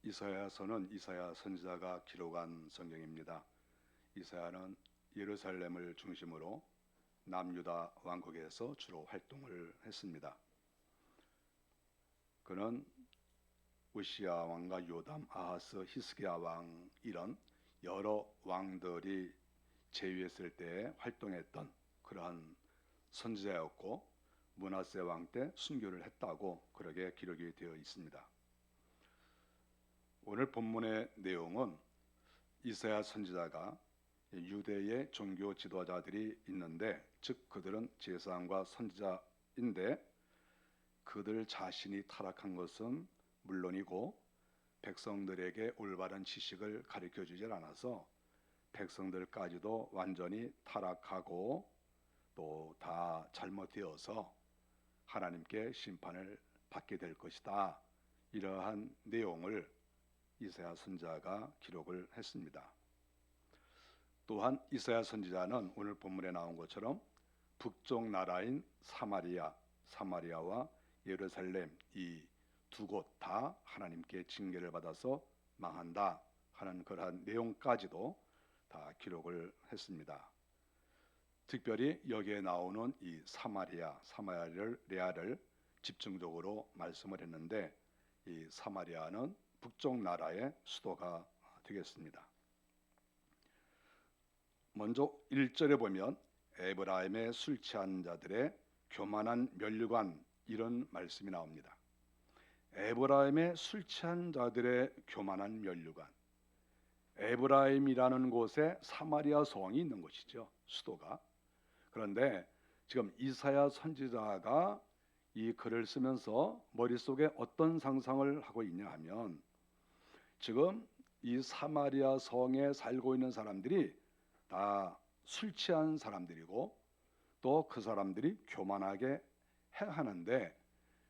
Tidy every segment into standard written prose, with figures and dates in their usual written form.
이사야서는 이사야 선지자가 기록한 성경입니다. 이사야는 예루살렘을 중심으로 남유다 왕국에서 주로 활동을 했습니다. 그는 우시야 왕과 요담, 아하스, 히스기야 왕 이런 여러 왕들이 재위했을 때 활동했던 그러한 선지자였고 므낫세 왕 때 순교를 했다고 그렇게 기록이 되어 있습니다. 오늘 본문의 내용은 이사야 선지자가 유대의 종교 지도자들이 있는데, 즉 그들은 제사장과 선지자인데 그들 자신이 타락한 것은 물론이고 백성들에게 올바른 지식을 가르쳐주지 않아서 백성들까지도 완전히 타락하고 또 다 잘못되어서 하나님께 심판을 받게 될 것이다. 이러한 내용을 이사야 선지자가 기록을 했습니다. 또한 이사야 선지자는 오늘 본문에 나온 것처럼 북쪽 나라인 사마리아와 예루살렘 이 두 곳 다 하나님께 징계를 받아서 망한다 하는 그러한 내용까지도 다 기록을 했습니다. 특별히 여기에 나오는 이 사마리아를 집중적으로 말씀을 했는데, 이 사마리아는 북쪽 나라의 수도가 되겠습니다. 먼저 1절에 보면 에브라임의 술 취한 자들의 교만한 면류관 이런 말씀이 나옵니다. 에브라임의 술 취한 자들의 교만한 면류관. 에브라임이라는 곳에 사마리아 성이 있는 것이죠, 수도가. 그런데 지금 이사야 선지자가 이 글을 쓰면서 머릿속에 어떤 상상을 하고 있냐 하면, 지금 이 사마리아 성에 살고 있는 사람들이 다 술 취한 사람들이고 또 그 사람들이 교만하게 행하는데,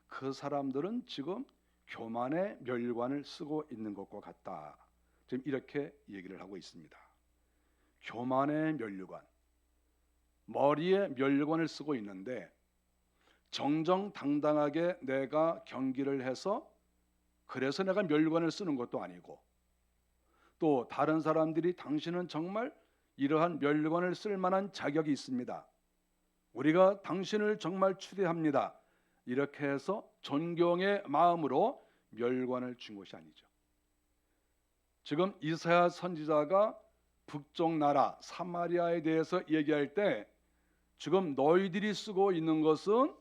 그 사람들은 지금 교만의 멸관을 쓰고 있는 것과 같다. 지금 이렇게 얘기를 하고 있습니다. 교만의 멸관, 머리에 멸관을 쓰고 있는데 정정당당하게 내가 경기를 해서 그래서 내가 멸관을 쓰는 것도 아니고, 또 다른 사람들이 당신은 정말 이러한 멸관을 쓸 만한 자격이 있습니다, 우리가 당신을 정말 추대합니다, 이렇게 해서 존경의 마음으로 멸관을 준 것이 아니죠. 지금 이사야 선지자가 북쪽 나라 사마리아에 대해서 얘기할 때 지금 너희들이 쓰고 있는 것은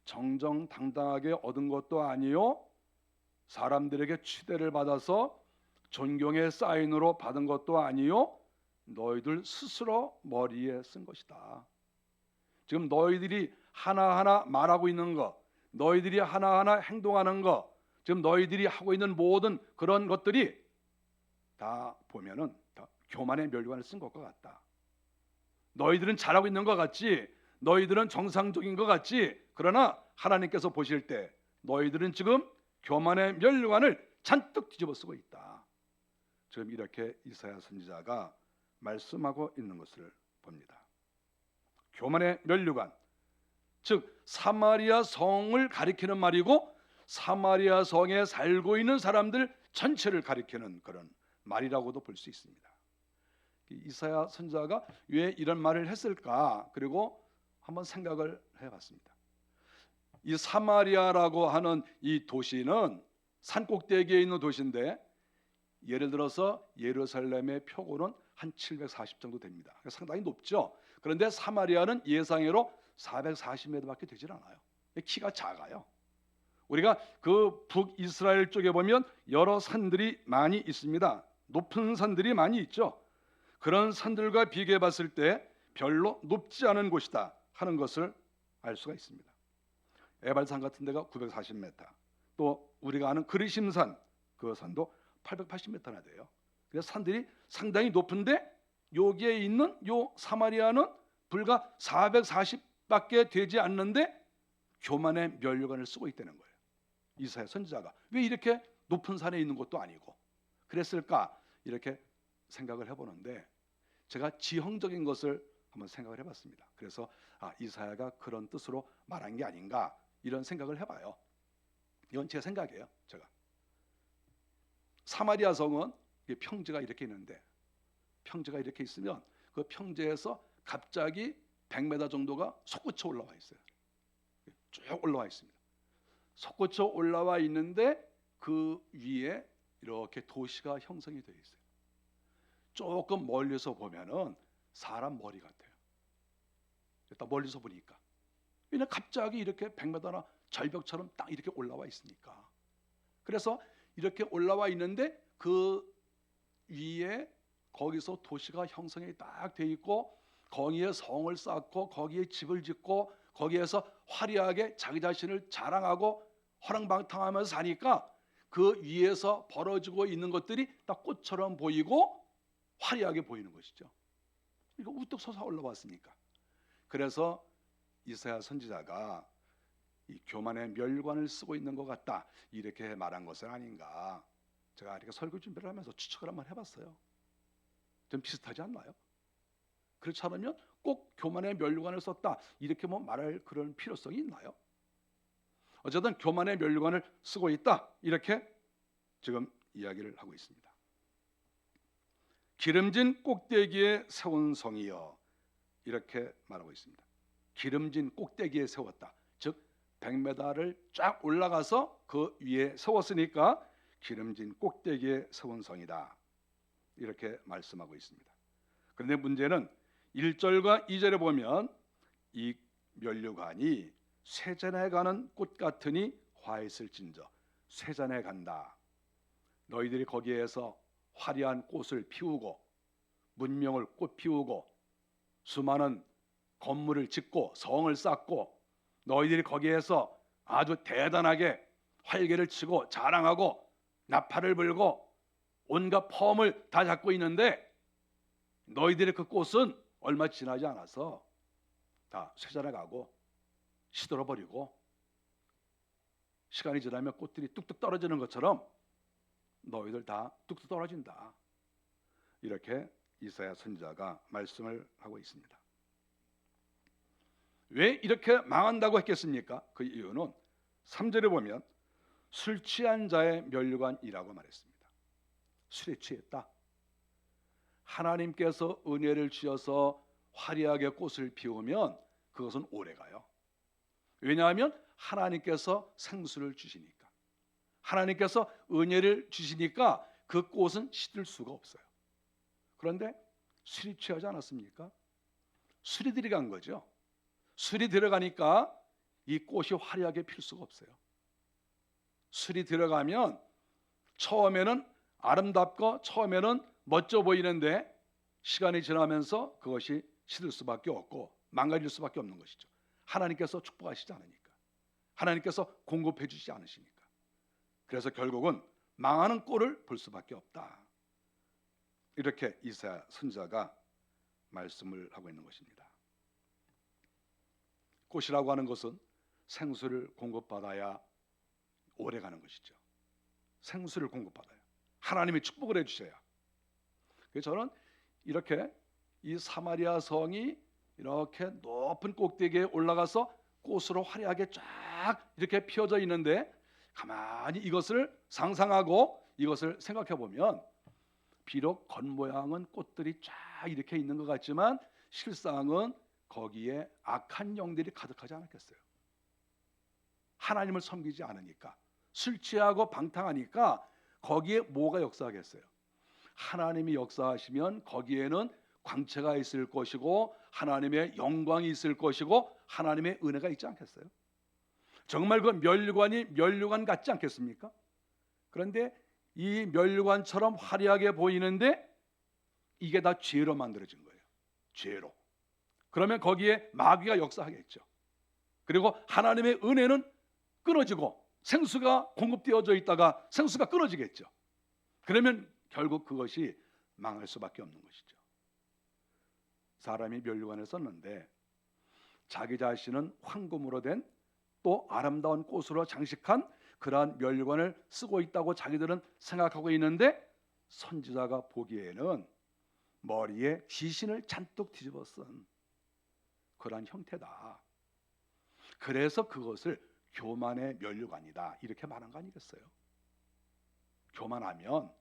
정정당당하게 얻은 것도 아니요, 사람들에게 추대를 받아서 존경의 사인으로 받은 것도 아니요, 너희들 스스로 머리에 쓴 것이다. 지금 너희들이 하나하나 말하고 있는 것, 너희들이 하나하나 행동하는 것, 지금 너희들이 하고 있는 모든 그런 것들이 다 보면은 다 교만의 멸관을 쓴 것과 같다. 너희들은 잘하고 있는 것 같지, 너희들은 정상적인 것 같지, 그러나 하나님께서 보실 때 너희들은 지금 교만의 멸관을 잔뜩 뒤집어 쓰고 있다. 지금 이렇게 이사야 선지자가 말씀하고 있는 것을 봅니다. 교만의 멸류관, 즉 사마리아 성을 가리키는 말이고 사마리아 성에 살고 있는 사람들 전체를 가리키는 그런 말이라고도 볼 수 있습니다. 이사야 선지자가 왜 이런 말을 했을까? 그리고 한번 생각을 해봤습니다. 이 사마리아라고 하는 이 도시는 산꼭대기에 있는 도시인데, 예를 들어서 예루살렘의 표고는 한 740 정도 됩니다. 상당히 높죠. 그런데 사마리아는 예상외로 440m밖에 되질 않아요. 키가 작아요. 우리가 그 북이스라엘 쪽에 보면 여러 산들이 많이 있습니다. 높은 산들이 많이 있죠. 그런 산들과 비교해 봤을 때 별로 높지 않은 곳이다 하는 것을 알 수가 있습니다. 에발산 같은 데가 940m, 또 우리가 아는 그리심산, 그 산도 880m나 돼요. 그래서 산들이 상당히 높은데 여기에 있는 요 사마리아는 불과 440밖에 되지 않는데 교만의 멸류관을 쓰고 있다는 거예요. 이사야 선지자가 왜 이렇게 높은 산에 있는 것도 아니고 그랬을까? 이렇게 생각을 해보는데, 제가 지형적인 것을 한번 생각을 해봤습니다. 그래서 이사야가 그런 뜻으로 말한 게 아닌가 이런 생각을 해봐요. 이건 제 생각이에요. 제가 사마리아 성은 평지가 이렇게 있는데, 평지가 이렇게 있으면 그 평지에서 갑자기 100m 정도가 솟구쳐 올라와 있어요. 쭉 올라와 있습니다. 솟구쳐 올라와 있는데 그 위에 이렇게 도시가 형성이 되어 있어요. 조금 멀리서 보면은 사람 머리 같아요. 일단 멀리서 보니까. 왜냐면 갑자기 이렇게 100m나 절벽처럼 딱 이렇게 올라와 있으니까. 그래서 이렇게 올라와 있는데 그 위에 거기서 도시가 형성이 딱 돼 있고, 거기에 성을 쌓고 거기에 집을 짓고 거기에서 화려하게 자기 자신을 자랑하고 허랑방탕하면서 사니까 그 위에서 벌어지고 있는 것들이 딱 꽃처럼 보이고 화려하게 보이는 것이죠. 이거 우뚝 솟아 올라왔으니까. 그래서 이사야 선지자가 이 교만의 멸관을 쓰고 있는 것 같다, 이렇게 말한 것은 아닌가. 제가 이렇게 설교 준비를 하면서 추측을 한번 해봤어요. 좀 비슷하지 않나요? 그렇지 않으면 꼭 교만의 멸관을 썼다, 이렇게 뭐 말할 그런 필요성이 있나요? 어쨌든 교만의 멸관을 쓰고 있다, 이렇게 지금 이야기를 하고 있습니다. 기름진 꼭대기에 세운 성이여, 이렇게 말하고 있습니다. 기름진 꼭대기에 세웠다. 즉 100m를 쫙 올라가서 그 위에 세웠으니까 기름진 꼭대기에 세운 성이다, 이렇게 말씀하고 있습니다. 그런데 문제는 1절과 2절에 보면 이 면류관이 쇠잔에 가는 꽃 같으니 화했을진저, 쇠잔에 간다. 너희들이 거기에서 화려한 꽃을 피우고 문명을 꽃 피우고 수많은 건물을 짓고 성을 쌓고 너희들이 거기에서 아주 대단하게 활개를 치고 자랑하고 나팔을 불고 온갖 폼을 다 잡고 있는데, 너희들의 그 꽃은 얼마 지나지 않아서 다 쇠잔에 가고 시들어 버리고, 시간이 지나면 꽃들이 뚝뚝 떨어지는 것처럼 너희들 다 뚝뚝 떨어진다, 이렇게 이사야 선지자가 말씀을 하고 있습니다. 왜 이렇게 망한다고 했겠습니까? 그 이유는 3절에 보면 술 취한 자의 면류관이라고 말했습니다. 술에 취했다. 하나님께서 은혜를 주셔서 화려하게 꽃을 피우면 그것은 오래가요. 왜냐하면 하나님께서 생수를 주시니까, 하나님께서 은혜를 주시니까 그 꽃은 시들 수가 없어요. 그런데 술이 취하지 않았습니까? 술이 들어간 거죠. 술이 들어가니까 이 꽃이 화려하게 필 수가 없어요. 술이 들어가면 처음에는 아름답고 처음에는 멋져 보이는데 시간이 지나면서 그것이 시들 수밖에 없고 망가질 수밖에 없는 것이죠. 하나님께서 축복하시지 않으니까, 하나님께서 공급해 주시지 않으시니까. 그래서 결국은 망하는 꼴을 볼 수밖에 없다, 이렇게 이사야 선지자가 말씀을 하고 있는 것입니다. 꽃이라고 하는 것은 생수를 공급받아야 오래가는 것이죠. 생수를 공급받아요. 하나님이 축복을 해주셔야. 그래서 저는 이렇게 이 사마리아 성이 이렇게 높은 꼭대기에 올라가서 꽃으로 화려하게 쫙 이렇게 피어져 있는데, 가만히 이것을 상상하고 이것을 생각해 보면 비록 겉모양은 꽃들이 쫙 이렇게 있는 것 같지만 실상은 거기에 악한 영들이 가득하지 않았겠어요? 하나님을 섬기지 않으니까, 술 취하고 방탕하니까 거기에 뭐가 역사하겠어요? 하나님이 역사하시면 거기에는 광채가 있을 것이고 하나님의 영광이 있을 것이고 하나님의 은혜가 있지 않겠어요? 정말 그 면류관이 면류관 같지 않겠습니까? 그런데 이 면류관처럼 화려하게 보이는데 이게 다 죄로 만들어진 거예요. 죄로. 그러면 거기에 마귀가 역사하겠죠. 그리고 하나님의 은혜는 끊어지고 생수가 공급되어져 있다가 생수가 끊어지겠죠. 그러면 결국 그것이 망할 수밖에 없는 것이죠. 사람이 면류관을 썼는데 자기 자신은 황금으로 된 또 아름다운 꽃으로 장식한 그러한 면류관을 쓰고 있다고 자기들은 생각하고 있는데, 선지자가 보기에는 머리에 귀신을 잔뜩 뒤집어 쓴 그러한 형태다. 그래서 그것을 교만의 면류관이다, 이렇게 말한 거 아니겠어요? 교만하면,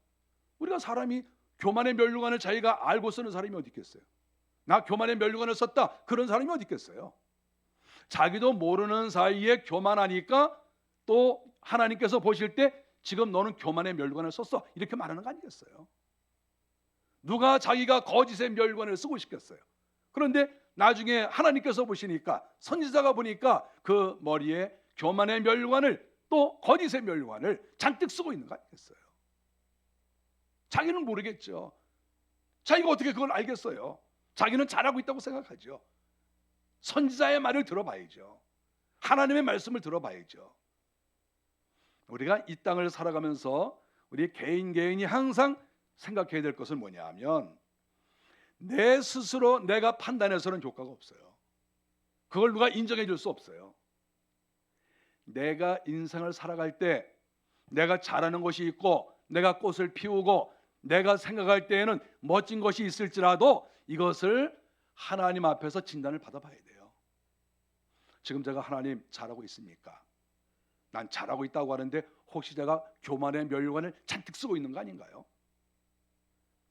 우리가 사람이 교만의 면류관을 자기가 알고 쓰는 사람이 어디 있겠어요? 나 교만의 면류관을 썼다, 그런 사람이 어디 있겠어요? 자기도 모르는 사이에 교만하니까 또 하나님께서 보실 때 지금 너는 교만의 면류관을 썼어, 이렇게 말하는 거 아니겠어요? 누가 자기가 거짓의 면류관을 쓰고 싶겠어요? 그런데 나중에 하나님께서 보시니까, 선지자가 보니까 그 머리에 교만의 면류관을, 또 거짓의 면류관을 잔뜩 쓰고 있는 거 아니겠어요? 자기는 모르겠죠. 자기가 어떻게 그걸 알겠어요? 자기는 잘하고 있다고 생각하죠. 선지자의 말을 들어봐야죠. 하나님의 말씀을 들어봐야죠. 우리가 이 땅을 살아가면서 우리 개인이 항상 생각해야 될 것은 뭐냐 하면, 내 스스로 내가 판단해서는 효과가 없어요. 그걸 누가 인정해 줄 수 없어요. 내가 인생을 살아갈 때 내가 잘하는 것이 있고, 내가 꽃을 피우고, 내가 생각할 때에는 멋진 것이 있을지라도 이것을 하나님 앞에서 진단을 받아봐야 돼요. 지금 제가 하나님 잘하고 있습니까? 난 잘하고 있다고 하는데 혹시 제가 교만의 면류관을 잔뜩 쓰고 있는 거 아닌가요?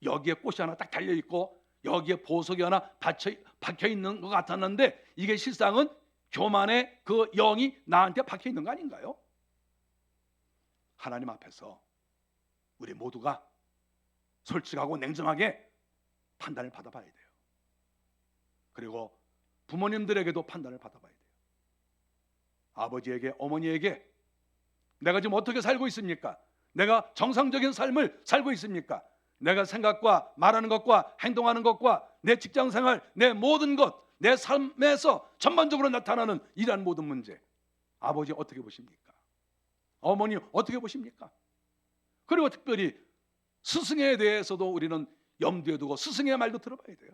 여기에 꽃이 하나 딱 달려있고 여기에 보석이 하나 박혀 있는 것 같았는데 이게 실상은 교만의 그 영이 나한테 박혀 있는 거 아닌가요? 하나님 앞에서 우리 모두가 솔직하고 냉정하게 판단을 받아봐야 돼요. 그리고 부모님들에게도 판단을 받아봐야 돼요. 아버지에게, 어머니에게 내가 지금 어떻게 살고 있습니까? 내가 정상적인 삶을 살고 있습니까? 내가 생각과 말하는 것과 행동하는 것과 내 직장생활, 내 모든 것, 내 삶에서 전반적으로 나타나는 이러한 모든 문제, 아버지 어떻게 보십니까? 어머니 어떻게 보십니까? 그리고 특별히 스승에 대해서도 우리는 염두에 두고 스승의 말도 들어봐야 돼요.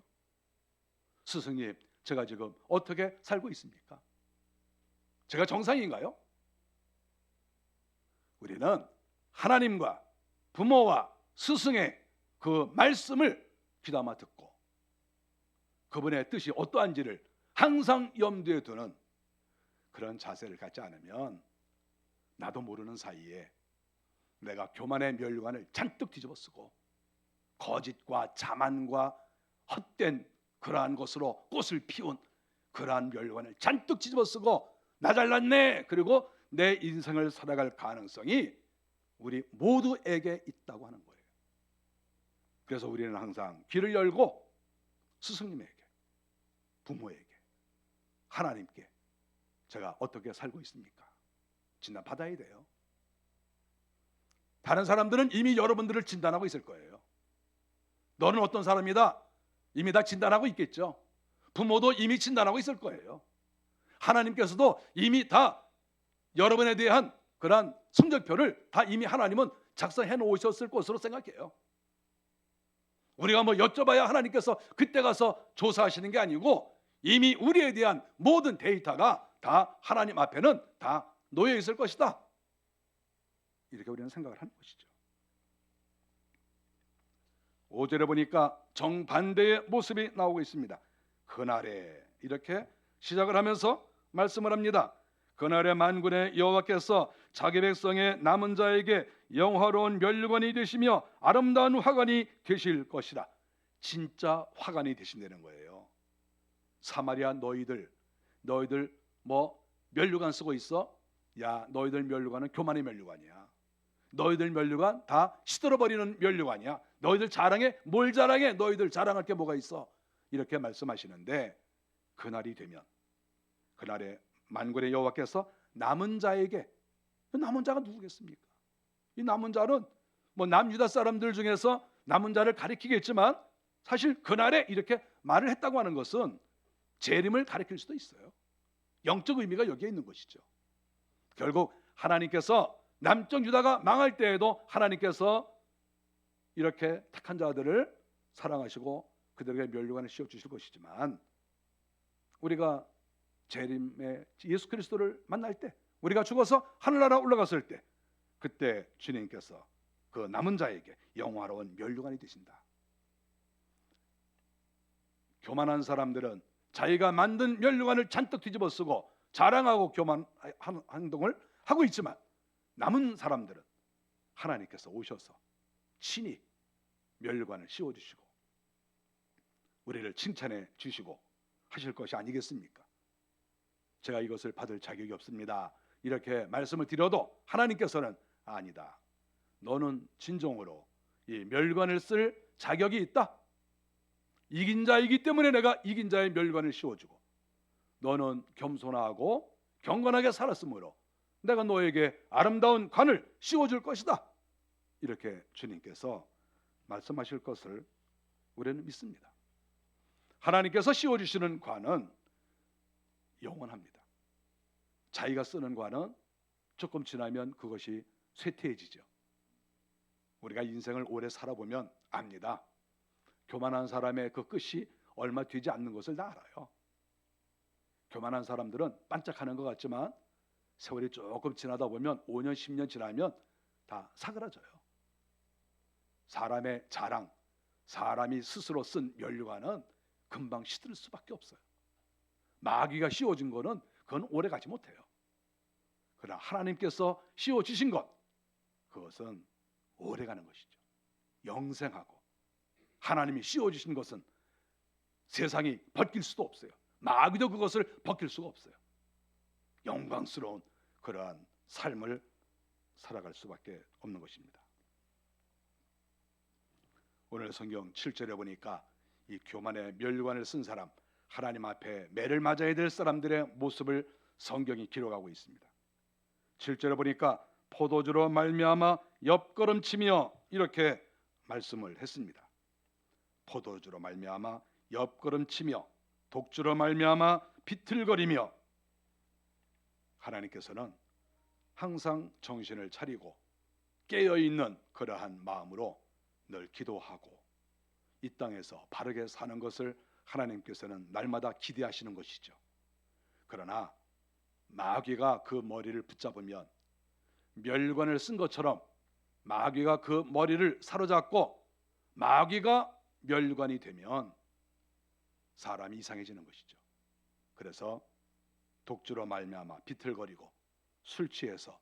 스승님, 제가 지금 어떻게 살고 있습니까? 제가 정상인가요? 우리는 하나님과 부모와 스승의 그 말씀을 귀담아 듣고 그분의 뜻이 어떠한지를 항상 염두에 두는 그런 자세를 갖지 않으면 나도 모르는 사이에 내가 교만의 면류관을 잔뜩 뒤집어 쓰고 거짓과 자만과 헛된 그러한 것으로 꽃을 피운 그러한 면류관을 잔뜩 뒤집어 쓰고 나 잘났네, 그리고 내 인생을 살아갈 가능성이 우리 모두에게 있다고 하는 거예요. 그래서 우리는 항상 귀를 열고 스승님에게, 부모에게, 하나님께 제가 어떻게 살고 있습니까? 진단 받아야 돼요. 다른 사람들은 이미 여러분들을 진단하고 있을 거예요. 너는 어떤 사람이다? 이미 다 진단하고 있겠죠. 부모도 이미 진단하고 있을 거예요. 하나님께서도 이미 다 여러분에 대한 그러한 성적표를 다 이미 하나님은 작성해 놓으셨을 것으로 생각해요. 우리가 뭐 여쭤봐야 하나님께서 그때 가서 조사하시는 게 아니고 이미 우리에 대한 모든 데이터가 다 하나님 앞에는 다 놓여 있을 것이다, 이렇게 우리는 생각을 하는 것이죠. 5절에 보니까 정반대의 모습이 나오고 있습니다. 그날에, 이렇게 시작을 하면서 말씀을 합니다. 그날에 만군의 여호와께서 자기 백성의 남은 자에게 영화로운 면류관이 되시며 아름다운 화관이 되실 것이라. 진짜 화관이 되신다는 거예요. 사마리아 너희들 뭐 면류관 쓰고 있어? 야, 너희들 면류관은 교만의 면류관이야. 너희들 면류관 다 시들어버리는 면류관이야. 너희들 자랑해? 뭘 자랑해? 너희들 자랑할 게 뭐가 있어? 이렇게 말씀하시는데, 그날이 되면, 그날에 만군의 여호와께서 남은 자에게, 남은 자가 누구겠습니까? 이 남은 자는 뭐 남유다 사람들 중에서 남은 자를 가리키겠지만 사실 그날에 이렇게 말을 했다고 하는 것은 재림을 가리킬 수도 있어요. 영적 의미가 여기에 있는 것이죠. 결국 하나님께서 남쪽 유다가 망할 때에도 하나님께서 이렇게 택한 자들을 사랑하시고 그들에게 면류관을 씌워주실 것이지만, 우리가 재림의 예수 그리스도를 만날 때, 우리가 죽어서 하늘나라 올라갔을 때, 그때 주님께서 그 남은 자에게 영화로운 면류관이 되신다. 교만한 사람들은 자기가 만든 면류관을 잔뜩 뒤집어 쓰고 자랑하고 교만한 행동을 하고 있지만, 남은 사람들은 하나님께서 오셔서 친히 멸관을 씌워주시고 우리를 칭찬해 주시고 하실 것이 아니겠습니까? 제가 이것을 받을 자격이 없습니다, 이렇게 말씀을 드려도 하나님께서는 아니다, 너는 진정으로 이 멸관을 쓸 자격이 있다. 이긴 자이기 때문에 내가 이긴 자의 멸관을 씌워주고, 너는 겸손하고 경건하게 살았으므로 내가 너에게 아름다운 관을 씌워줄 것이다. 이렇게 주님께서 말씀하실 것을 우리는 믿습니다. 하나님께서 씌워주시는 관은 영원합니다. 자기가 쓰는 관은 조금 지나면 그것이 쇠퇴해지죠. 우리가 인생을 오래 살아보면 압니다. 교만한 사람의 그 끝이 얼마 되지 않는 것을 다 알아요. 교만한 사람들은 반짝하는 것 같지만 세월이 조금 지나다 보면 5년 10년 지나면 다 사그라져요. 사람의 자랑, 사람이 스스로 쓴 면류관은 금방 시들 수밖에 없어요. 마귀가 씌워준 거는 그건 오래 가지 못해요. 그러나 하나님께서 씌워주신 것, 그것은 오래 가는 것이죠. 영생하고, 하나님이 씌워주신 것은 세상이 벗길 수도 없어요. 마귀도 그것을 벗길 수가 없어요. 영광스러운 그러한 삶을 살아갈 수밖에 없는 것입니다. 오늘 성경 7절에 보니까 이 교만의 멸관을 쓴 사람, 하나님 앞에 매를 맞아야 될 사람들의 모습을 성경이 기록하고 있습니다. 7절에 보니까 포도주로 말미암아 옆걸음치며 이렇게 말씀을 했습니다. 포도주로 말미암아 옆걸음치며 독주로 말미암아 비틀거리며, 하나님께서는 항상 정신을 차리고 깨어있는 그러한 마음으로 늘 기도하고 이 땅에서 바르게 사는 것을 하나님께서는 날마다 기대하시는 것이죠. 그러나 마귀가 그 머리를 붙잡으면 멸관을 쓴 것처럼 마귀가 그 머리를 사로잡고 마귀가 멸관이 되면 사람이 이상해지는 것이죠. 그래서 독주로 말미암아 비틀거리고 술 취해서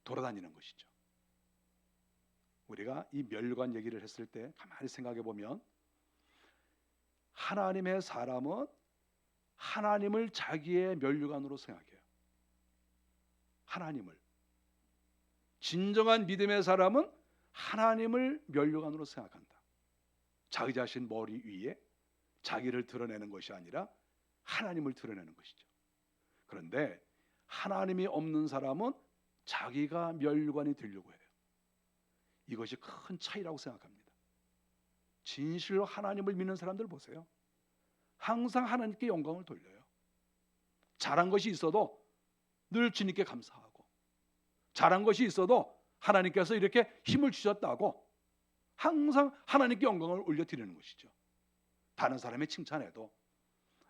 돌아다니는 것이죠. 우리가 이 멸관 얘기를 했을 때 가만히 생각해 보면 하나님의 사람은 하나님을 자기의 멸관으로 생각해요. 하나님을, 진정한 믿음의 사람은 하나님을 멸관으로 생각한다. 자기 자신 머리 위에 자기를 드러내는 것이 아니라 하나님을 드러내는 것이죠. 그런데 하나님이 없는 사람은 자기가 멸관이 되려고 해요. 이것이 큰 차이라고 생각합니다. 진실로 하나님을 믿는 사람들 보세요. 항상 하나님께 영광을 돌려요. 잘한 것이 있어도 늘 주님께 감사하고, 잘한 것이 있어도 하나님께서 이렇게 힘을 주셨다고 항상 하나님께 영광을 올려드리는 것이죠. 다른 사람의 칭찬에도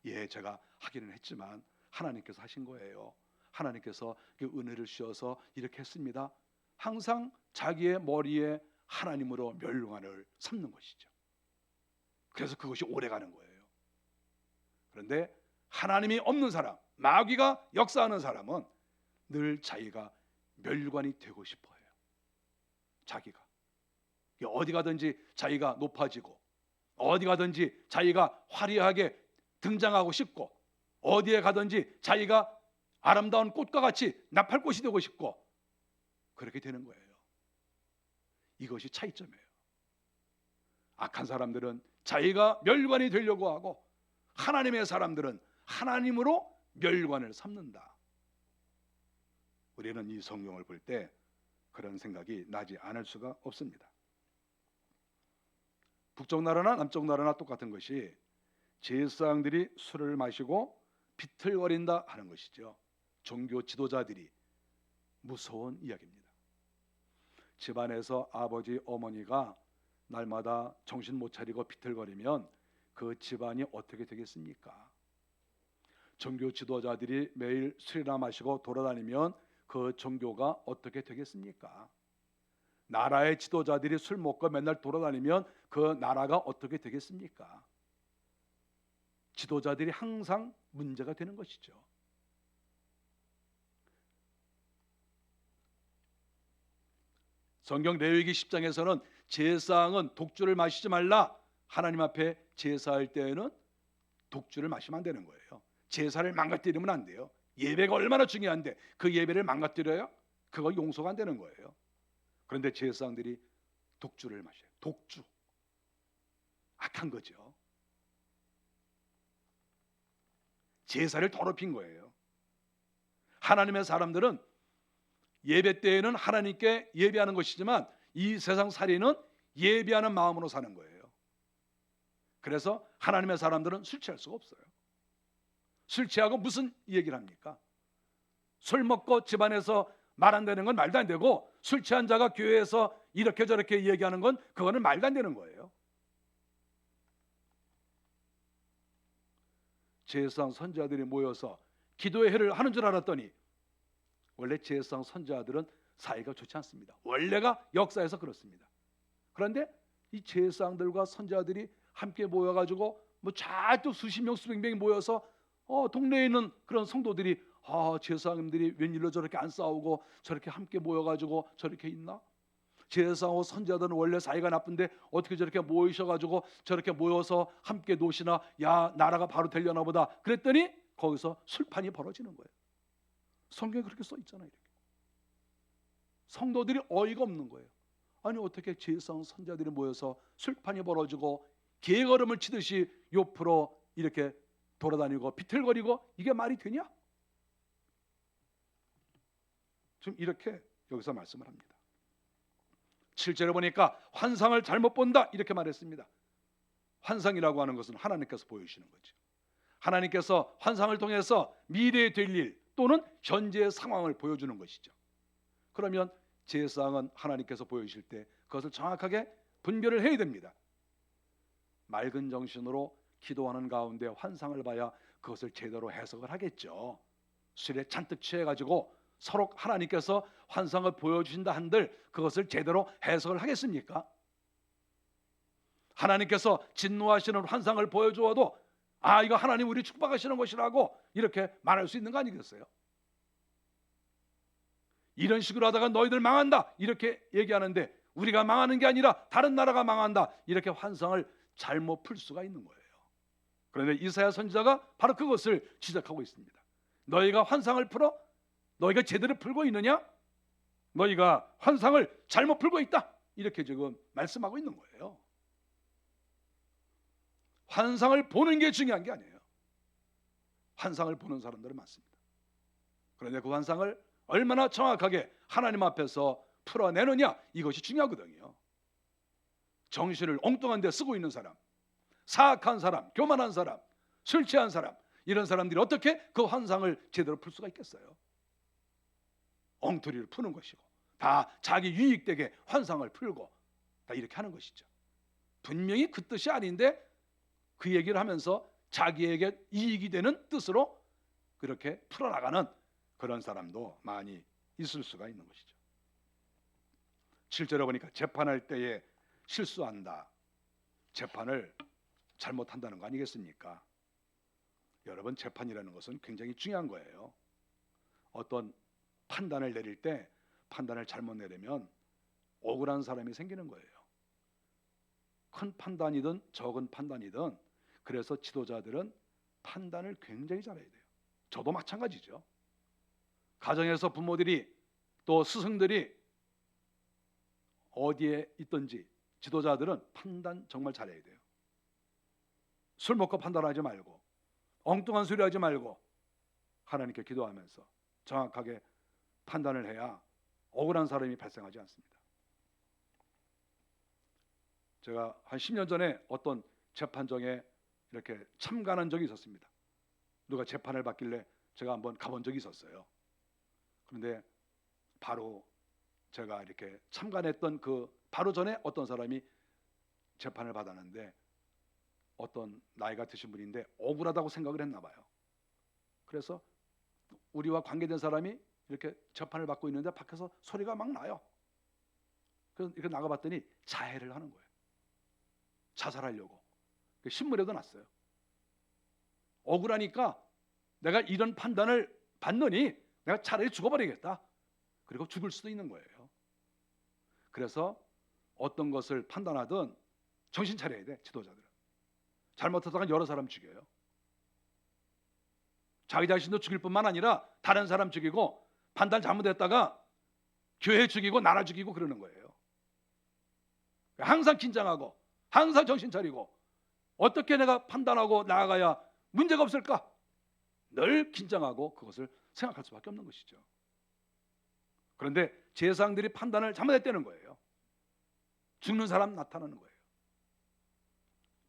예, 제가 하기는 했지만 하나님께서 하신 거예요. 하나님께서 은혜를 주셔서 이렇게 했습니다. 항상 자기의 머리에 하나님으로 멸관을 삼는 것이죠. 그래서 그것이 오래가는 거예요. 그런데 하나님이 없는 사람, 마귀가 역사하는 사람은 늘 자기가 멸관이 되고 싶어 해요. 자기가 어디 가든지 자기가 높아지고, 어디 가든지 자기가 화려하게 등장하고 싶고, 어디에 가든지 자기가 아름다운 꽃과 같이 나팔꽃이 되고 싶고, 그렇게 되는 거예요. 이것이 차이점이에요. 악한 사람들은 자기가 멸관이 되려고 하고, 하나님의 사람들은 하나님으로 멸관을 삼는다. 우리는 이 성경을 볼 때 그런 생각이 나지 않을 수가 없습니다. 북쪽 나라나 남쪽 나라나 똑같은 것이 제사장들이 술을 마시고 비틀거린다 하는 것이죠. 종교 지도자들이 무서운 이야기입니다. 집안에서 아버지, 어머니가 날마다 정신 못 차리고 비틀거리면 그 집안이 어떻게 되겠습니까? 종교 지도자들이 매일 술이나 마시고 돌아다니면 그 종교가 어떻게 되겠습니까? 나라의 지도자들이 술 먹고 맨날 돌아다니면 그 나라가 어떻게 되겠습니까? 지도자들이 항상 문제가 되는 것이죠. 성경 레위기 10장에서는 제사장은 독주를 마시지 말라. 하나님 앞에 제사할 때에는 독주를 마시면 안 되는 거예요. 제사를 망가뜨리면 안 돼요. 예배가 얼마나 중요한데 그 예배를 망가뜨려요? 그거 용서가 안 되는 거예요. 그런데 제사장들이 독주를 마셔요. 독주. 악한 거죠. 제사를 더럽힌 거예요. 하나님의 사람들은 예배 때에는 하나님께 예배하는 것이지만 이 세상 살이는 예배하는 마음으로 사는 거예요. 그래서 하나님의 사람들은 술 취할 수가 없어요. 술 취하고 무슨 얘기를 합니까? 술 먹고 집안에서 말 안 되는 건 말도 안 되고, 술 취한 자가 교회에서 이렇게 저렇게 얘기하는 건 그거는 말도 안 되는 거예요. 제사장 선지자들이 모여서 기도의 회를 하는 줄 알았더니 원래 제사장 선지자들은 사이가 좋지 않습니다. 원래가 역사에서 그렇습니다. 그런데 이 제사장들과 선지자들이 함께 모여가지고 뭐 잘도 수십 명 수백 명이 모여서 동네에 있는 그런 성도들이 제사장님들이 웬일로 저렇게 안 싸우고 저렇게 함께 모여가지고 저렇게 있나? 제사장하고 선지자들은 원래 사이가 나쁜데 어떻게 저렇게 모이셔가지고 저렇게 모여서 함께 노시나? 야, 나라가 바로 되려나 보다. 그랬더니 거기서 술판이 벌어지는 거예요. 성경에 그렇게 써 있잖아요. 이렇게. 성도들이 어이가 없는 거예요. 아니 어떻게 제사장 선지자들이 모여서 술판이 벌어지고 개걸음을 치듯이 옆으로 이렇게 돌아다니고 비틀거리고 이게 말이 되냐? 지금 이렇게 여기서 말씀을 합니다. 7절에 보니까 환상을 잘못 본다 이렇게 말했습니다. 환상이라고 하는 것은 하나님께서 보여주시는 거죠. 하나님께서 환상을 통해서 미래에 될 일 또는 현재의 상황을 보여주는 것이죠. 그러면 제사장은 하나님께서 보여주실 때 그것을 정확하게 분별을 해야 됩니다. 맑은 정신으로 기도하는 가운데 환상을 봐야 그것을 제대로 해석을 하겠죠. 술에 잔뜩 취해가지고 서로 하나님께서 환상을 보여주신다 한들 그것을 제대로 해석을 하겠습니까? 하나님께서 진노하시는 환상을 보여주어도 이거 하나님 우리 축복하시는 것이라고 이렇게 말할 수 있는 거 아니겠어요? 이런 식으로 하다가 너희들 망한다 이렇게 얘기하는데 우리가 망하는 게 아니라 다른 나라가 망한다 이렇게 환상을 잘못 풀 수가 있는 거예요. 그런데 이사야 선지자가 바로 그것을 지적하고 있습니다. 너희가 환상을 풀어? 너희가 제대로 풀고 있느냐? 너희가 환상을 잘못 풀고 있다 이렇게 지금 말씀하고 있는 거예요. 환상을 보는 게 중요한 게 아니에요. 환상을 보는 사람들은 많습니다. 그런데 그 환상을 얼마나 정확하게 하나님 앞에서 풀어내느냐 이것이 중요하거든요. 정신을 엉뚱한 데 쓰고 있는 사람, 사악한 사람, 교만한 사람, 술 취한 사람 이런 사람들이 어떻게 그 환상을 제대로 풀 수가 있겠어요? 엉터리를 푸는 것이고 다 자기 유익되게 환상을 풀고 다 이렇게 하는 것이죠. 분명히 그 뜻이 아닌데 그 얘기를 하면서 자기에게 이익이 되는 뜻으로 그렇게 풀어나가는 그런 사람도 많이 있을 수가 있는 것이죠. 7절에 보니까 재판할 때에 실수한다. 재판을 잘못한다는 거 아니겠습니까? 여러분 재판이라는 것은 굉장히 중요한 거예요. 어떤 판단을 내릴 때 판단을 잘못 내리면 억울한 사람이 생기는 거예요. 큰 판단이든 적은 판단이든 그래서 지도자들은 판단을 굉장히 잘해야 돼요. 저도 마찬가지죠. 가정에서 부모들이 또 스승들이 어디에 있든지 지도자들은 판단 정말 잘해야 돼요. 술 먹고 판단하지 말고 엉뚱한 소리 하지 말고 하나님께 기도하면서 정확하게 판단을 해야 억울한 사람이 발생하지 않습니다. 제가 한 10년 전에 어떤 재판정에 이렇게 참관한 적이 있었습니다. 누가 재판을 받길래 제가 한번 가본 적이 있었어요. 그런데 바로 제가 이렇게 참관했던 그 바로 전에 어떤 사람이 재판을 받았는데 어떤 나이가 드신 분인데 억울하다고 생각을 했나 봐요. 그래서 우리와 관계된 사람이 이렇게 재판을 받고 있는데 밖에서 소리가 막 나요. 그래서 이렇게 나가봤더니 자해를 하는 거예요. 자살하려고. 신문에도 났어요. 억울하니까 내가 이런 판단을 받느니 내가 차라리 죽어버리겠다. 그리고 죽을 수도 있는 거예요. 그래서 어떤 것을 판단하든 정신 차려야 돼. 지도자들은 잘못하다가 여러 사람 죽여요. 자기 자신도 죽일 뿐만 아니라 다른 사람 죽이고, 판단 잘못했다가 교회 죽이고 나라 죽이고 그러는 거예요. 항상 긴장하고 항상 정신 차리고, 어떻게 내가 판단하고 나아가야 문제가 없을까? 늘 긴장하고 그것을 생각할 수밖에 없는 것이죠. 그런데 제사장들이 판단을 잘못했다는 거예요. 죽는 사람 나타나는 거예요.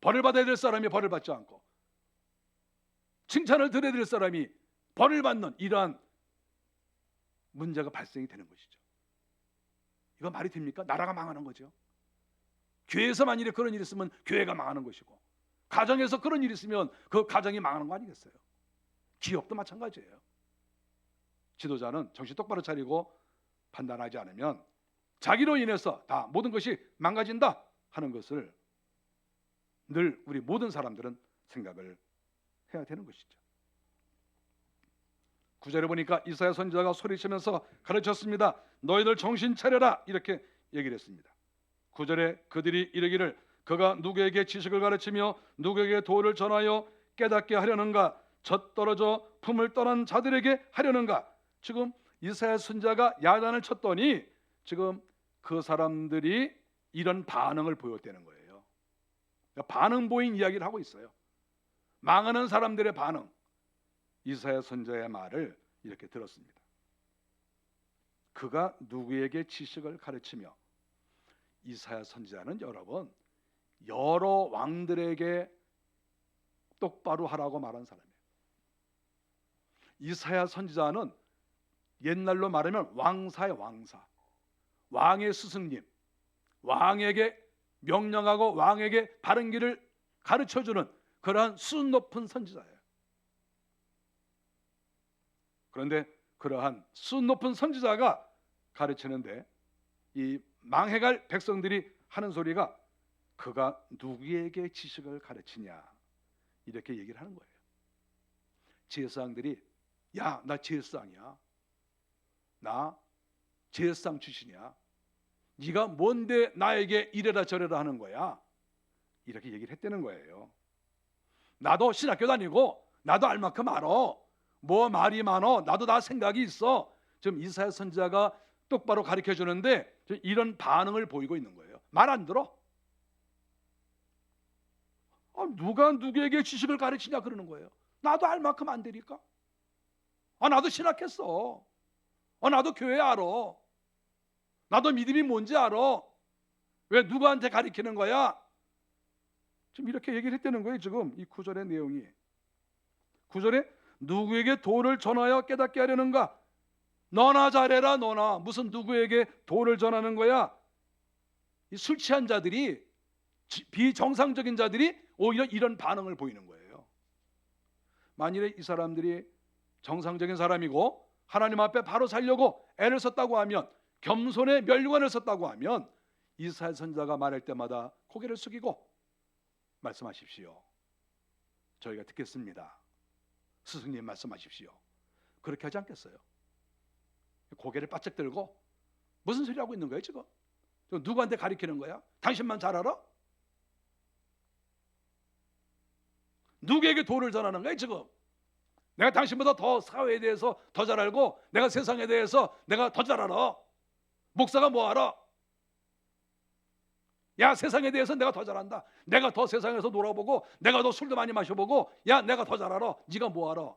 벌을 받아야 될 사람이 벌을 받지 않고, 칭찬을 들어야 될 사람이 벌을 받는 이러한 문제가 발생이 되는 것이죠. 이거 말이 됩니까? 나라가 망하는 거죠. 교회에서 만일에 그런 일이 있으면 교회가 망하는 것이고, 가정에서 그런 일이 있으면 그 가정이 망하는 거 아니겠어요? 기업도 마찬가지예요. 지도자는 정신 똑바로 차리고 판단하지 않으면 자기로 인해서 다 모든 것이 망가진다 하는 것을 늘 우리 모든 사람들은 생각을 해야 되는 것이죠. 9절에 보니까 이사야 선지자가 소리치면서 가르쳤습니다. 너희들 정신 차려라, 이렇게 얘기를 했습니다. 9절에 그들이 이르기를 그가 누구에게 지식을 가르치며 누구에게 도를 전하여 깨닫게 하려는가, 젖떨어져 품을 떠난 자들에게 하려는가. 지금 이사야 선지자가 야단을 쳤더니 지금 그 사람들이 이런 반응을 보였다는 거예요. 그러니까 반응 보인 이야기를 하고 있어요. 망하는 사람들의 반응. 이사야 선지자의 말을 이렇게 들었습니다. 그가 누구에게 지식을 가르치며, 이사야 선지자는 여러분 여러 왕들에게 똑바로 하라고 말한 사람이에요. 이사야 선지자는 옛날로 말하면 왕사의 왕사, 왕의 스승님, 왕에게 명령하고 왕에게 바른 길을 가르쳐주는 그러한 수준 높은 선지자예요. 그런데 그러한 수준 높은 선지자가 가르치는데 이 망해갈 백성들이 하는 소리가 그가 누구에게 지식을 가르치냐, 이렇게 얘기를 하는 거예요. 제사장들이 야, 나 제사장이야, 나 제사장 출신이야, 네가 뭔데 나에게 이래라 저래라 하는 거야, 이렇게 얘기를 했다는 거예요. 나도 신학교 다니고 나도 알 만큼 알아, 뭐 말이 많어, 나도 다 생각이 있어. 지금 이사야 선지자가 똑바로 가르쳐 주는데 이런 반응을 보이고 있는 거예요. 말 안 들어. 누가 누구에게 지식을 가르치냐 그러는 거예요. 나도 알 만큼 안 되니까. 나도 신학했어. 나도 교회 알아. 나도 믿음이 뭔지 알아. 왜 누구한테 가르치는 거야? 지금 이렇게 얘기를 했다는 거예요. 지금 이 9절의 내용이. 9절에 누구에게 도를 전하여 깨닫게 하려는가? 너나 잘해라, 너나. 무슨 누구에게 도를 전하는 거야? 이 술 취한 자들이, 비정상적인 자들이 오히려 이런 반응을 보이는 거예요. 만일에 이 사람들이 정상적인 사람이고 하나님 앞에 바로 살려고 애를 썼다고 하면, 겸손의 면류관을 썼다고 하면 이사야 선지자가 말할 때마다 고개를 숙이고 말씀하십시오, 저희가 듣겠습니다, 스승님 말씀하십시오, 그렇게 하지 않겠어요? 고개를 바짝 들고 무슨 소리 하고 있는 거예요 지금? 누구한테 가리키는 거야? 당신만 잘 알아? 누구에게 도를 전하는 거야 지금? 내가 당신보다 더 사회에 대해서 더 잘 알고, 내가 세상에 대해서 내가 더 잘 알아. 목사가 뭐 알아? 야, 세상에 대해서 내가 더 잘 안다. 내가 더 세상에서 놀아보고, 내가 더 술도 많이 마셔보고, 야, 내가 더 잘 알아. 네가 뭐 알아?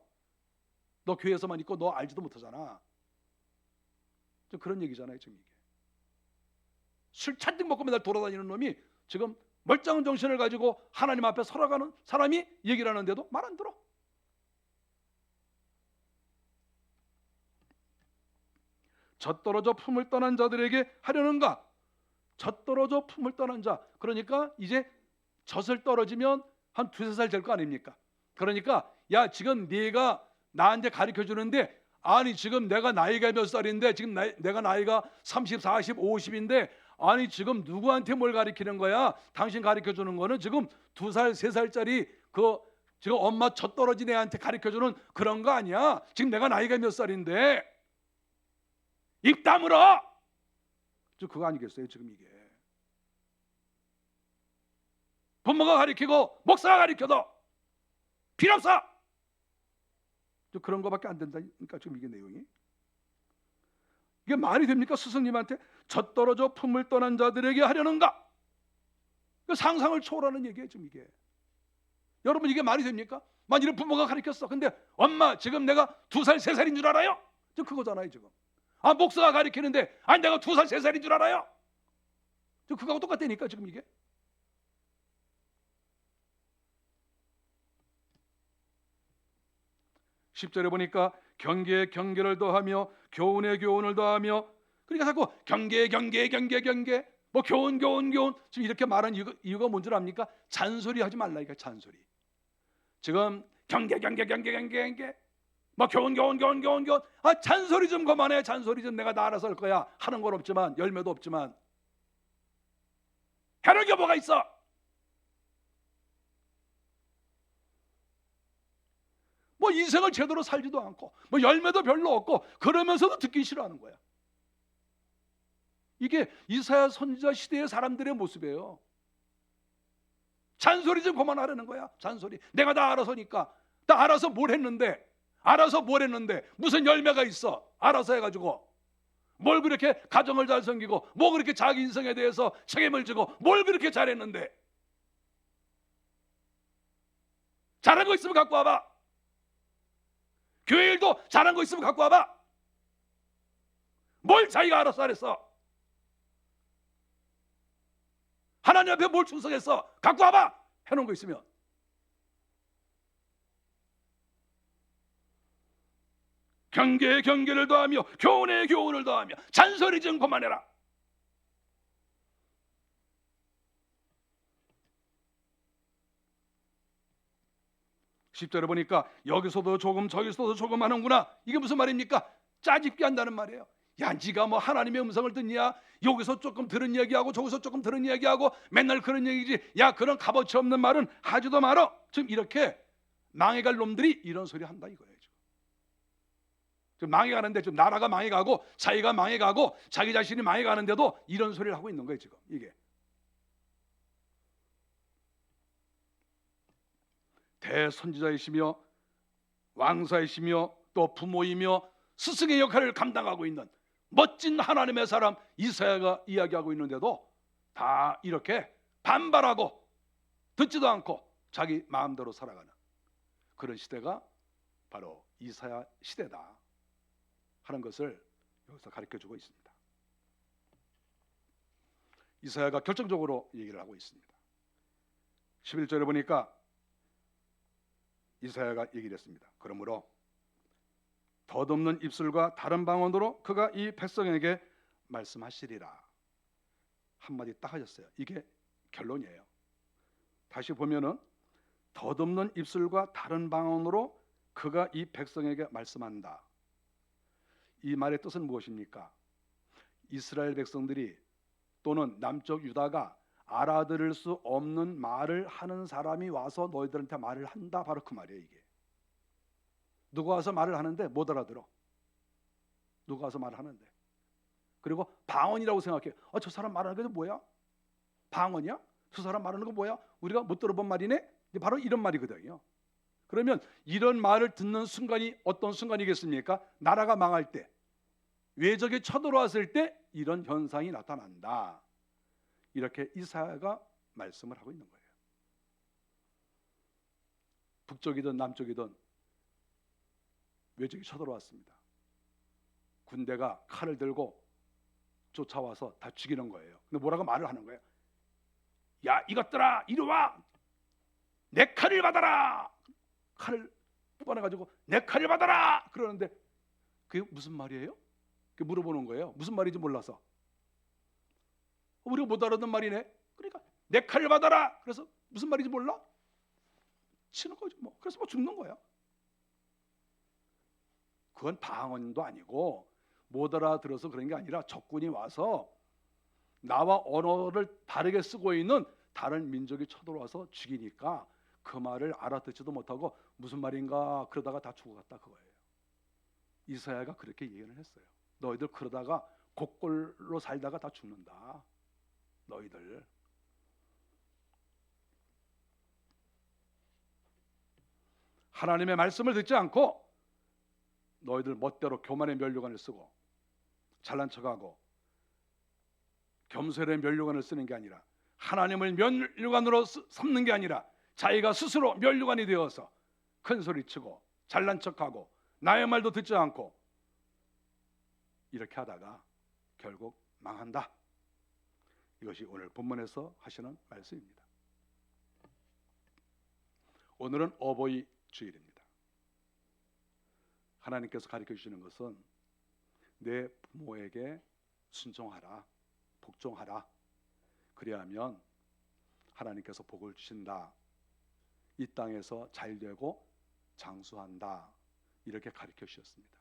너 교회에서만 있고 너 알지도 못하잖아. 좀 그런 얘기잖아요 지금 이게. 술 잔뜩 먹고 맨날 돌아다니는 놈이 지금 멀쩡한 정신을 가지고 하나님 앞에 살아가는 사람이 얘기를 하는데도 말 안 들어. 젖떨어져 품을 떠난 자들에게 하려는가? 젖떨어져 품을 떠난 자, 그러니까 이제 젖을 떨어지면 한 2-3살 될 거 아닙니까? 그러니까 야, 지금 네가 나한테 가르쳐 주는데, 아니 지금 내가 나이가 몇 살인데, 지금 내가 나이가 30, 40, 50인데 아니 지금 누구한테 뭘 가르치는 거야? 당신 가르쳐 주는 거는 지금 2살, 3살짜리 그 지금 엄마 젖 떨어진 애한테 가르쳐 주는 그런 거 아니야? 지금 내가 나이가 몇 살인데. 입 다물어. 그거 아니겠어요? 지금 이게 부모가 가르치고 목사가 가르쳐도 필요 없어. 그런 거밖에 안 된다니까 지금 이게 내용이. 이게 말이 됩니까? 스승님한테 젖떨어져 품을 떠난 자들에게 하려는가? 그 상상을 초월하는 얘기예요 지금 이게. 여러분 이게 말이 됩니까? 만일에 부모가 가르쳤어. 근데 엄마 지금 내가 2살 3살인 줄 알아요? 지금 그거잖아요 지금. 아 목사가 가르치는데 아니 내가 2살 3살인 줄 알아요? 지금 그거하고 똑같다니까 지금 이게. (10절에) 보니까 경계에 경계를 더하며 교훈에 교훈을 더하며, 그러니까 자꾸 경계 뭐 교훈 지금 이렇게 말한 이유가 뭔지 압니까? 잔소리 하지 말라니까. 잔소리. 지금 경계 뭐 교훈 아 잔소리 좀 그만해. 잔소리 좀 내가 다 알아서 할 거야. 하는 건 없지만 열매도 없지만 해는 게 뭐가 있어? 뭐 인생을 제대로 살지도 않고 뭐 열매도 별로 없고 그러면서도 듣기 싫어하는 거야. 이게 이사야 선지자 시대의 사람들의 모습이에요. 잔소리 좀 그만하라는 거야. 잔소리. 내가 다 알아서니까. 다 알아서 뭘 했는데 무슨 열매가 있어. 알아서 해가지고 뭘 그렇게 가정을 잘 섬기고 뭐 그렇게 자기 인생에 대해서 책임을 지고 뭘 그렇게 잘했는데. 잘한 거 있으면 갖고 와봐. 교회 일도 잘한 거 있으면 갖고 와봐. 뭘 자기가 알아서 잘했어. 하나님 앞에 뭘 충성했어. 갖고 와봐. 해놓은 거 있으면. 경계에 경계를 더하며 교훈에 교훈을 더하며 잔소리 좀 그만해라. (10절에) 보니까 여기서도 조금 저기서도 조금 하는구나. 이게 무슨 말입니까? 짜집기 한다는 말이에요. 야 네가 뭐 하나님의 음성을 듣냐? 여기서 조금 들은 얘기하고 저기서 조금 들은 얘기하고 맨날 그런 얘기지. 야 그런 값어치 없는 말은 하지도 말어. 지금 이렇게 망해갈 놈들이 이런 소리 한다 이거예요. 지금 망해가는데, 지금 나라가 망해가고 자기가 망해가고 자기 자신이 망해가는데도 이런 소리를 하고 있는 거예요 지금 이게. 대선지자이시며 왕사이시며 또 부모이며 스승의 역할을 감당하고 있는 멋진 하나님의 사람 이사야가 이야기하고 있는데도 다 이렇게 반발하고 듣지도 않고 자기 마음대로 살아가는 그런 시대가 바로 이사야 시대다 하는 것을 여기서 가르쳐주고 있습니다. 이사야가 결정적으로 얘기를 하고 있습니다. 11절에 보니까 이사야가 얘기를 했습니다. 그러므로 덧없는 입술과 다른 방언으로 그가 이 백성에게 말씀하시리라. 한마디 딱 하셨어요. 이게 결론이에요. 다시 보면은 덧없는 입술과 다른 방언으로 그가 이 백성에게 말씀한다. 이 말의 뜻은 무엇입니까? 이스라엘 백성들이 또는 남쪽 유다가 알아들을 수 없는 말을 하는 사람이 와서 너희들한테 말을 한다. 바로 그 말이에요. 이게 누가 와서 말을 하는데 못 알아들어. 누가 와서 말을 하는데. 그리고 방언이라고 생각해. 저 사람 말하는 게 뭐야? 방언이야? 저 사람 말하는 거 뭐야? 우리가 못 들어본 말이네? 바로 이런 말이거든요. 그러면 이런 말을 듣는 순간이 어떤 순간이겠습니까? 나라가 망할 때, 외적이 쳐들어왔을 때 이런 현상이 나타난다. 이렇게 이사야가 말씀을 하고 있는 거예요. 북쪽이든 남쪽이든 외적이 쳐들어왔습니다. 군대가 칼을 들고 쫓아와서 다 죽이는 거예요. 근데 뭐라고 말을 하는 거예요? 야 이것들아 이리 와. 내 칼을 받아라. 칼을 뽑아내가지고 내 칼을 받아라. 그러는데 그게 무슨 말이에요? 그게 물어보는 거예요. 무슨 말인지 몰라서. 우리가 못 알아듣는 말이네. 그러니까 내 칼을 받아라. 그래서 무슨 말인지 몰라? 치는 거죠 뭐. 그래서 뭐 죽는 거야. 그건 방언도 아니고 못 알아들어서 그런 게 아니라 적군이 와서 나와 언어를 다르게 쓰고 있는 다른 민족이 쳐들어와서 죽이니까 그 말을 알아듣지도 못하고 무슨 말인가 그러다가 다 죽어갔다 그거예요. 이사야가 그렇게 예언을 했어요. 너희들 그러다가 곡골로 살다가 다 죽는다. 너희들. 하나님의 말씀을 듣지 않고 너희들 멋대로 교만의 면류관을 쓰고 잘난 척하고 겸손의 면류관을 쓰는 게 아니라 하나님을 면류관으로 삼는 게 아니라 자기가 스스로 면류관이 되어서 큰 소리치고 잘난 척하고 나의 말도 듣지 않고 이렇게 하다가 결국 망한다. 이것이 오늘 본문에서 하시는 말씀입니다. 오늘은 어버이 주일입니다. 하나님께서 가르쳐 주시는 것은 내 부모에게 순종하라, 복종하라. 그래야면 하나님께서 복을 주신다. 이 땅에서 잘되고 장수한다. 이렇게 가르쳐 주셨습니다.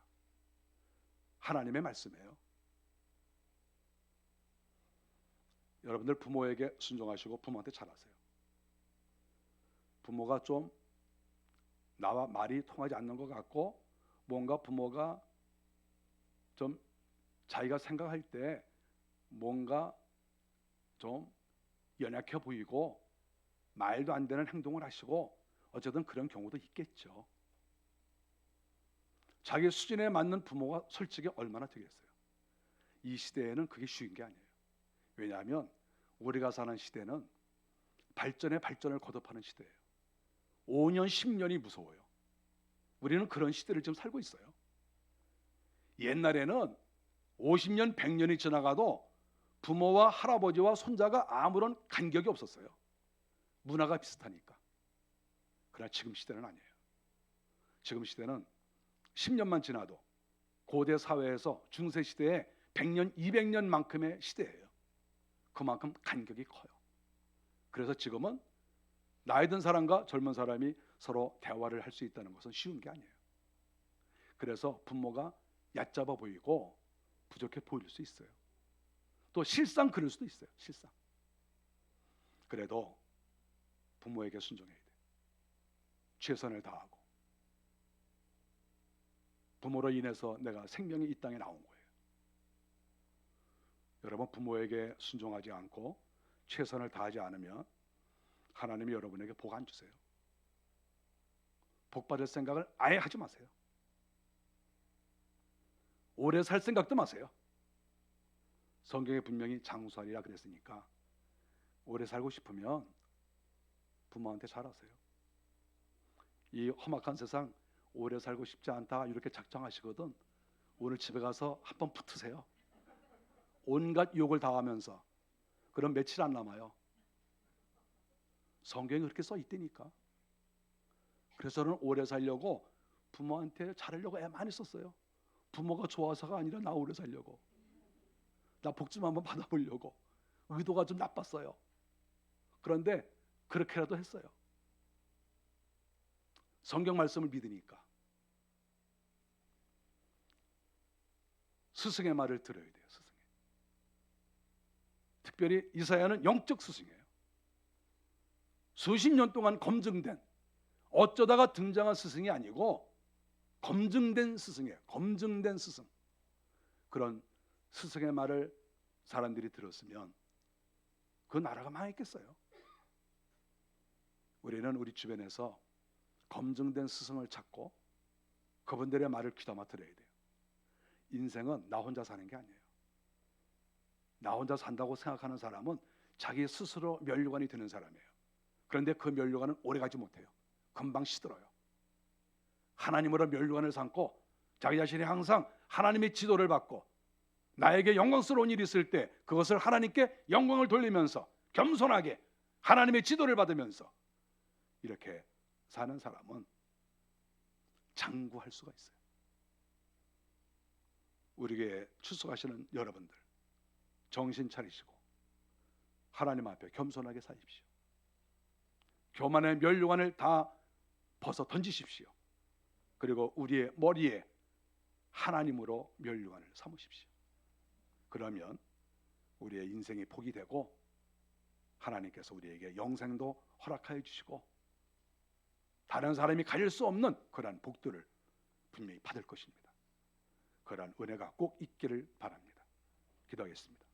하나님의 말씀이에요. 여러분들 부모에게 순종하시고 부모한테 잘하세요. 부모가 좀 나와 말이 통하지 않는 것 같고 뭔가 부모가 좀 자기가 생각할 때 뭔가 좀 연약해 보이고 말도 안 되는 행동을 하시고 어쨌든 그런 경우도 있겠죠. 자기 수준에 맞는 부모가 솔직히 얼마나 되겠어요. 이 시대에는 그게 쉬운 게 아니에요. 왜냐하면 우리가 사는 시대는 발전에 발전을 거듭하는 시대예요. 5년 10년이 무서워요. 우리는 그런 시대를 지금 살고 있어요. 옛날에는 50년 100년이 지나가도 부모와 할아버지와 손자가 아무런 간격이 없었어요. 문화가 비슷하니까. 그러나 지금 시대는 아니에요. 지금 시대는 10년만 지나도 고대 사회에서 중세 시대에 100년 200년만큼의 시대예요. 그만큼 간격이 커요. 그래서 지금은 나이 든 사람과 젊은 사람이 서로 대화를 할 수 있다는 것은 쉬운 게 아니에요. 그래서 부모가 얕잡아 보이고 부족해 보일 수 있어요. 또 실상 그럴 수도 있어요. 실상. 그래도 부모에게 순종해야 돼요. 최선을 다하고. 부모로 인해서 내가 생명이 이 땅에 나온 거예요. 여러분 부모에게 순종하지 않고 최선을 다하지 않으면 하나님이 여러분에게 복 안 주세요. 복 받을 생각을 아예 하지 마세요. 오래 살 생각도 마세요. 성경에 분명히 장수하리라 그랬으니까 오래 살고 싶으면 부모한테 잘하세요. 이 험악한 세상 오래 살고 싶지 않다 이렇게 작정하시거든 오늘 집에 가서 한번 붙으세요. 온갖 욕을 당하면서. 그럼 며칠 안 남아요. 성경에 그렇게 써 있다니까. 그래서 저는 오래 살려고 부모한테 잘하려고 애 많이 썼어요. 부모가 좋아서가 아니라 나 오래 살려고. 나 복 좀 한번 받아보려고. 의도가 좀 나빴어요. 그런데 그렇게라도 했어요. 성경 말씀을 믿으니까. 스승의 말을 들어야 돼요. 스승의. 특별히 이사야는 영적 스승이에요. 수십 년 동안 검증된 어쩌다가 등장한 스승이 아니고 검증된 스승이에요. 검증된 스승. 그런 스승의 말을 사람들이 들었으면 그 나라가 망했겠어요. 우리는 우리 주변에서 검증된 스승을 찾고 그분들의 말을 귀담아 들어야 돼요. 인생은 나 혼자 사는 게 아니에요. 나 혼자 산다고 생각하는 사람은 자기 스스로 면류관이 되는 사람이에요. 그런데 그 면류관은 오래가지 못해요. 금방 시들어요. 하나님으로 면류관을 삼고 자기 자신이 항상 하나님의 지도를 받고 나에게 영광스러운 일이 있을 때 그것을 하나님께 영광을 돌리면서 겸손하게 하나님의 지도를 받으면서 이렇게 사는 사람은 장구할 수가 있어요. 우리에게 출석하시는 여러분들 정신 차리시고 하나님 앞에 겸손하게 사십시오. 교만의 면류관을 다 벗어 던지십시오. 그리고 우리의 머리에 하나님으로 면류관을 삼으십시오. 그러면 우리의 인생이 복이 되고 하나님께서 우리에게 영생도 허락하여 주시고 다른 사람이 가질 수 없는 그러한 복들을 분명히 받을 것입니다. 그러한 은혜가 꼭 있기를 바랍니다. 기도하겠습니다.